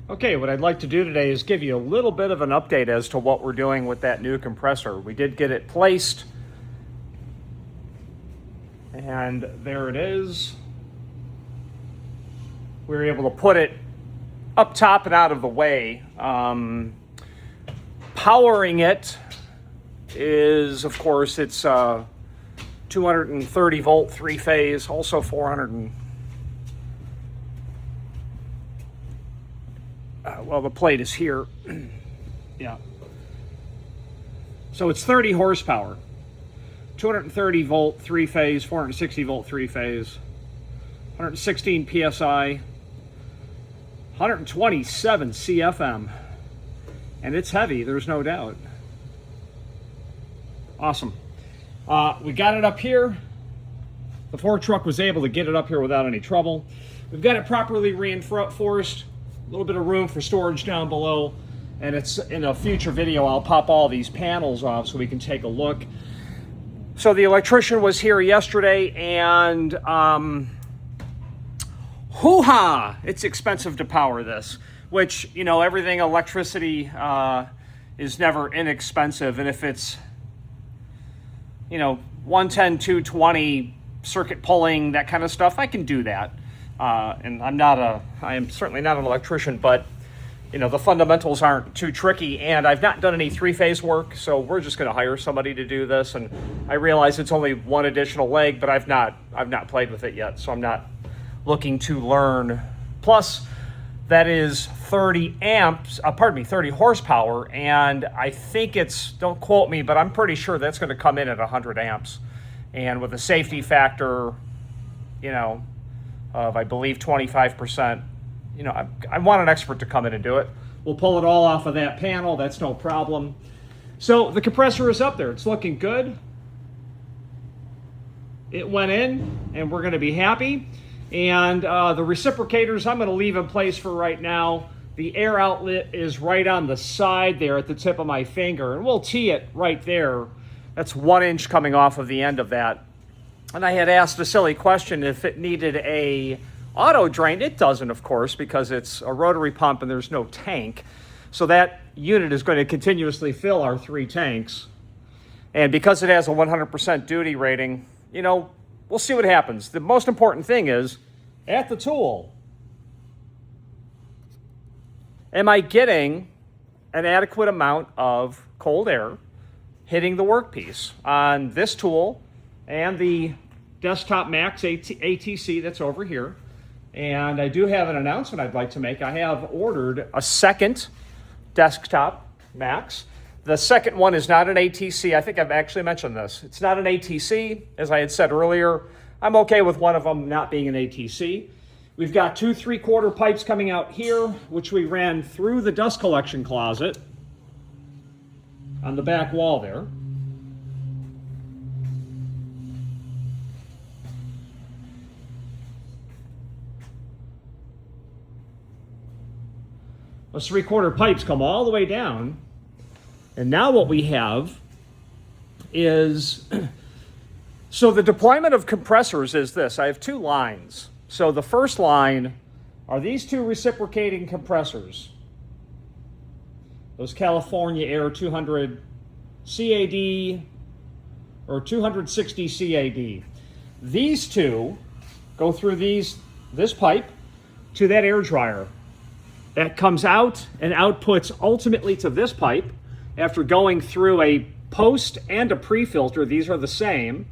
Okay, what I'd like to do today is give you a little bit of an update as to what we're doing with that new compressor. We did get it placed, and there it is. We were able to put it up top and out of the way. Powering it is, of course, it's 230 volt, 3-phase, also 400 well, the plate is here. Yeah. So it's 30 horsepower, 230 volt, 3-phase, 460 volt, 3-phase, 116 PSI, 127 CFM, and it's heavy, there's no doubt. Awesome. We got it up here. The Ford truck was able to get it up here without any trouble. We've got it properly reinforced. A little bit of room for storage down below, and it's in a future video I'll pop all these panels off so we can take a look. So the electrician was here yesterday, and hoo-ha, it's expensive to power this, which, you know, everything electricity is never inexpensive, and if it's, you know, 110, 220 circuit pulling, that kind of stuff, I can do that. And I am certainly not an electrician, but, you know, the fundamentals aren't too tricky, and I've not done any 3-phase work, so we're just going to hire somebody to do this. And I realize it's only one additional leg, but I've not played with it yet, so I'm not looking to learn. Plus, that is 30 horsepower, and I think it's, don't quote me, but I'm pretty sure that's going to come in at 100 amps. And with a safety factor, you know, of, I believe, 25%. You know, I want an expert to come in and do it. We'll pull it all off of that panel. That's no problem. So the compressor is up there. It's looking good. It went in, and we're going to be happy. And the reciprocators, I'm going to leave in place for right now. The air outlet is right on the side there at the tip of my finger, and we'll tee it right there. That's 1 inch coming off of the end of that. And I had asked a silly question if it needed a auto drain. It doesn't, of course, because it's a rotary pump and there's no tank. So that unit is going to continuously fill our 3 tanks. And because it has a 100% duty rating, you know, we'll see what happens. The most important thing is, at the tool, am I getting an adequate amount of cold air hitting the workpiece on this tool and the Desktop Max ATC that's over here? And I do have an announcement I'd like to make. I have ordered a second Desktop Max. The second one is not an ATC. I think I've actually mentioned this. It's not an ATC. As I had said earlier, I'm okay with one of them not being an ATC. We've got 2 3/4 pipes coming out here, which we ran through the dust collection closet on the back wall there. Those 3/4 pipes come all the way down. And now what we have is, so the deployment of compressors is this. I have 2 lines. So the first line are these 2 reciprocating compressors. Those California Air 200 CAD or 260 CAD. These 2 go through this pipe to that air dryer. That comes out and outputs ultimately to this pipe after going through a post and a pre-filter. These are the same,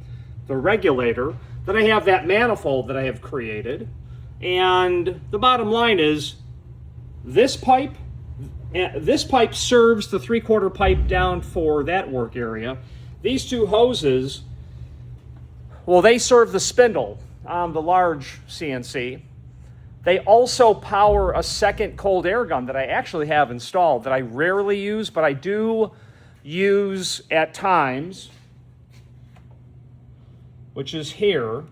the regulator. Then I have that manifold that I have created. And the bottom line is this pipe serves the 3/4 pipe down for that work area. These 2 hoses, well, they serve the spindle on the large CNC. They also power a second cold air gun that I actually have installed that I rarely use, but I do use at times, which is here.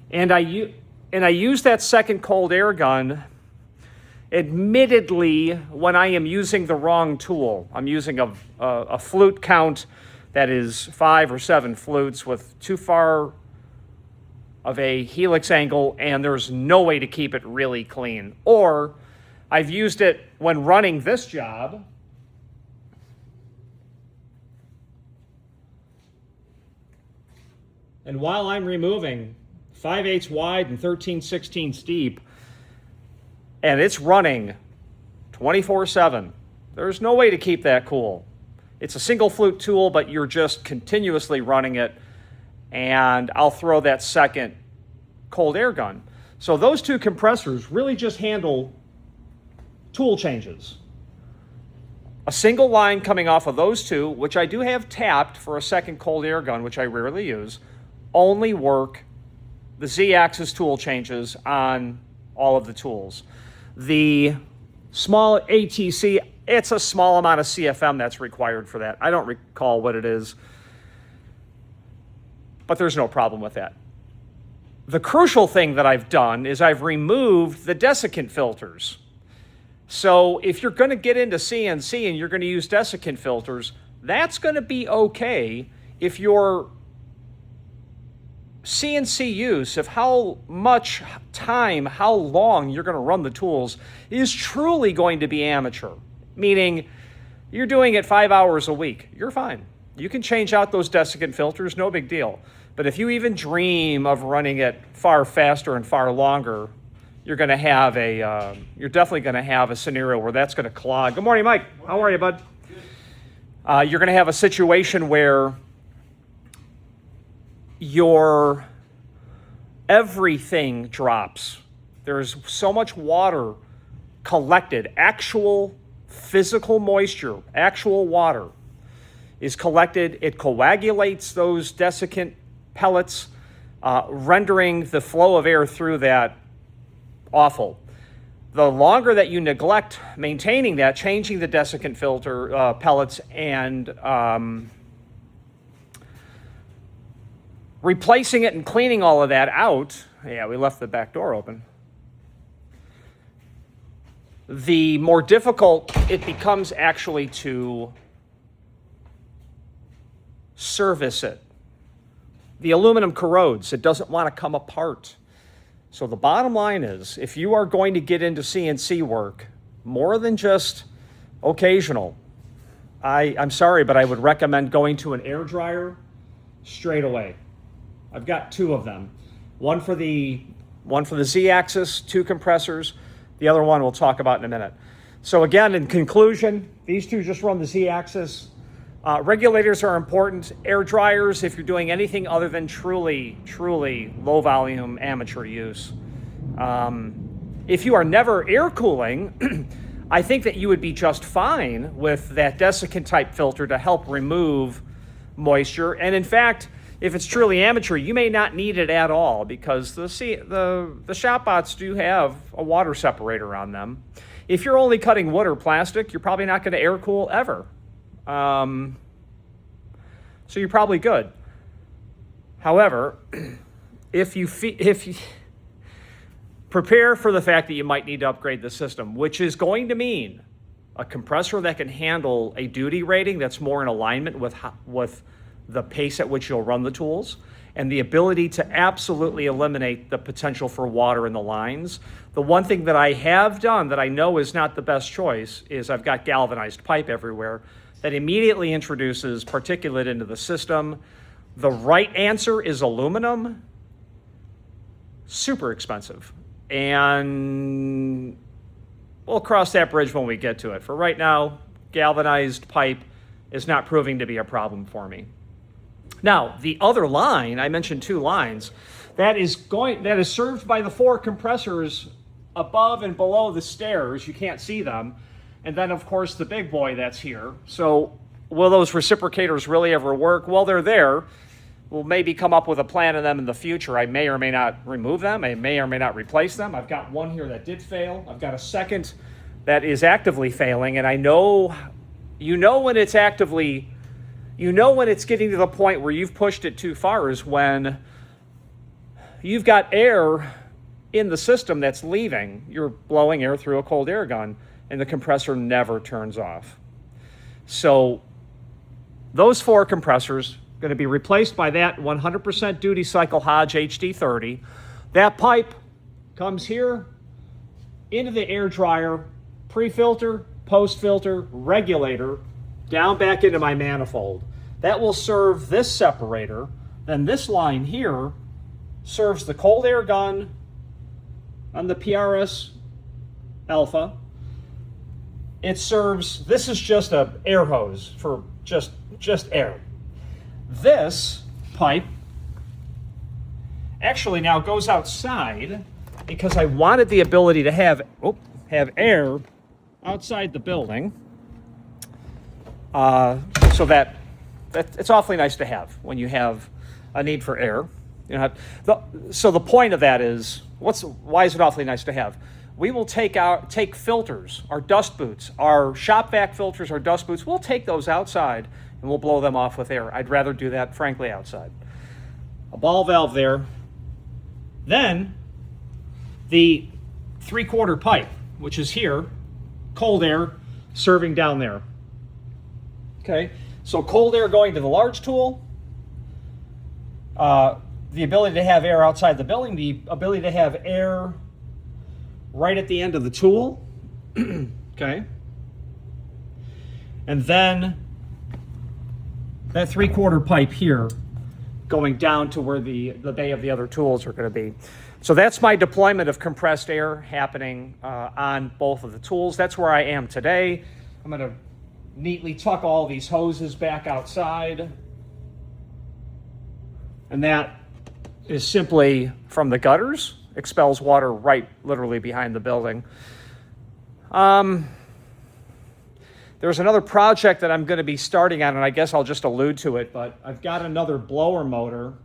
And I use that second cold air gun, admittedly, when I am using the wrong tool. I'm using a flute count that is 5 or 7 flutes with too far of a helix angle, and there's no way to keep it really clean. Or I've used it when running this job. And while I'm removing 5/8 wide and 13/16 deep, and it's running 24/7, there's no way to keep that cool. It's a single flute tool, but you're just continuously running it, and I'll throw that second cold air gun. So those two compressors really just handle tool changes. A single line coming off of those two, which I do have tapped for a second cold air gun, which I rarely use, only work the Z-axis tool changes on all of the tools. The small ATC, it's a small amount of CFM that's required for that. I don't recall what it is, but there's no problem with that. The crucial thing that I've done is I've removed the desiccant filters. So if you're going to get into CNC and you're going to use desiccant filters, that's going to be okay if your CNC use of how much time, how long you're going to run the tools is truly going to be amateur. Meaning you're doing it 5 hours a week, you're fine. You can change out those desiccant filters, no big deal. But if you even dream of running it far faster and far longer, you're going to have you're definitely going to have a scenario where that's going to clog. Good morning, Mike. How are you, bud? You're going to have a situation where your everything drops. There's so much water collected, actual physical moisture, actual water is collected. It coagulates those desiccant pellets, rendering the flow of air through that awful. The longer that you neglect maintaining that, changing the desiccant filter pellets and replacing it and cleaning all of that out. Yeah, we left the back door open. The more difficult it becomes actually to service it. The aluminum corrodes. It doesn't want to come apart. So the bottom line is, if you are going to get into CNC work, more than just occasional, I'm sorry, but I would recommend going to an air dryer straight away. I've got two of them. One for the Z-axis, two compressors. The other one we'll talk about in a minute. So again, in conclusion, these two just run the Z-axis. Regulators are important. Air dryers, if you're doing anything other than truly low volume amateur use. If you are never air cooling, I think that you would be just fine with that desiccant type filter to help remove moisture. And in fact, if it's truly amateur, you may not need it at all because the shop bots do have a water separator on them. If you're only cutting wood or plastic, you're probably not going to air cool ever. So you're probably good. However, if you prepare for the fact that you might need to upgrade the system, which is going to mean a compressor that can handle a duty rating that's more in alignment with the pace at which you'll run the tools, and the ability to absolutely eliminate the potential for water in the lines. The one thing that I have done that I know is not the best choice is I've got galvanized pipe everywhere that immediately introduces particulate into the system. The right answer is aluminum. Super expensive. And we'll cross that bridge when we get to it. For right now, galvanized pipe is not proving to be a problem for me. Now, the other line, I mentioned two lines, that is served by the four compressors above and below the stairs. You can't see them. And then, of course, the big boy that's here. So will those reciprocators really ever work? Well, they're there. We'll maybe come up with a plan of them in the future. I may or may not remove them. I may or may not replace them. I've got one here that did fail. I've got a second that is actively failing. And I know, when it's actively... when it's getting to the point where you've pushed it too far is when you've got air in the system that's leaving. You're blowing air through a cold air gun, and the compressor never turns off. So those four compressors, going to be replaced by that 100% duty cycle Hodge HD30. That pipe comes here into the air dryer, pre-filter, post-filter, regulator, down back into my manifold. That will serve this separator. Then this line here serves the cold air gun on the PRS Alpha. It serves, this is just a air hose for just air. This pipe actually now goes outside because I wanted the ability to have air outside the building. So that it's awfully nice to have when you have a need for air. You know, so the point of that is, why is it awfully nice to have? We will take filters, our dust boots, our shop vac filters, our dust boots, we'll take those outside and we'll blow them off with air. I'd rather do that, frankly, outside. A ball valve there. Then the 3/4 pipe, which is here, cold air serving down there. Okay, so cold air going to the large tool, the ability to have air outside the building, the ability to have air right at the end of the tool. Okay, and then that 3/4 pipe here going down to where the bay of the other tools are going to be. So that's my deployment of compressed air happening on both of the tools. That's where I am today. I'm going to neatly tuck all these hoses back outside. And that is simply from the gutters, expels water right literally behind the building. There's another project that I'm going to be starting on, and I guess I'll just allude to it, but I've got another blower motor,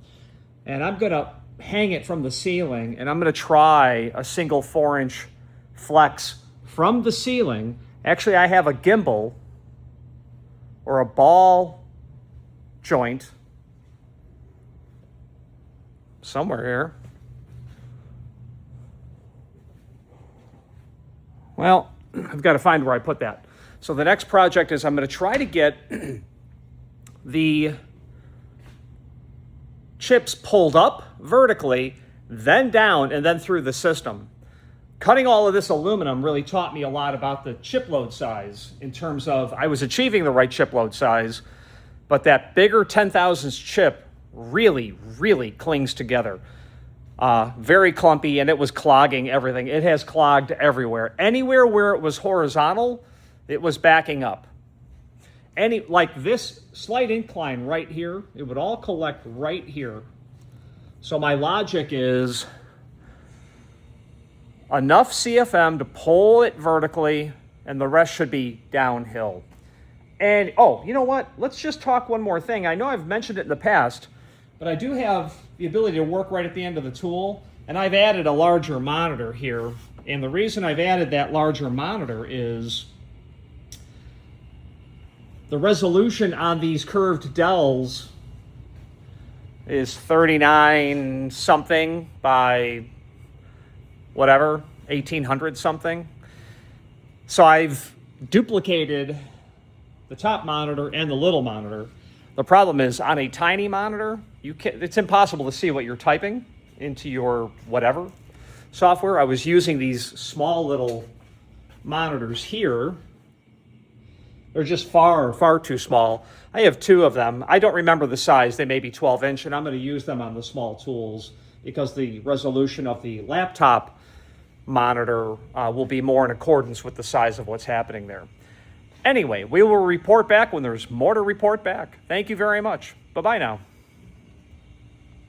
and I'm going to hang it from the ceiling, and I'm going to try a single 4-inch flex from the ceiling. Actually, I have a gimbal or a ball joint somewhere here. Well, I've got to find where I put that. So the next project is I'm going to try to get the chips pulled up vertically, then down, and then through the system. Cutting all of this aluminum really taught me a lot about the chip load size in terms of I was achieving the right chip load size, but that bigger 10,000ths chip really, really clings together. Very clumpy, and it was clogging everything. It has clogged everywhere. Anywhere where it was horizontal, it was backing up. Like this slight incline right here, it would all collect right here. So my logic is enough CFM to pull it vertically, and the rest should be downhill. And, oh, you know what? Let's just talk one more thing. I know I've mentioned it in the past, but I do have the ability to work right at the end of the tool, and I've added a larger monitor here. And the reason I've added that larger monitor is the resolution on these curved dowels is 39 something by whatever, 1800 something. So I've duplicated the top monitor and the little monitor. The problem is on a tiny monitor, it's impossible to see what you're typing into your whatever software. I was using these small little monitors here. They're just far, far too small. I have 2 of them. I don't remember the size. They may be 12-inch, and I'm going to use them on the small tools because the resolution of the laptop monitor will be more in accordance with the size of what's happening there. Anyway, we will report back when there's more to report back. Thank you very much. Bye-bye now.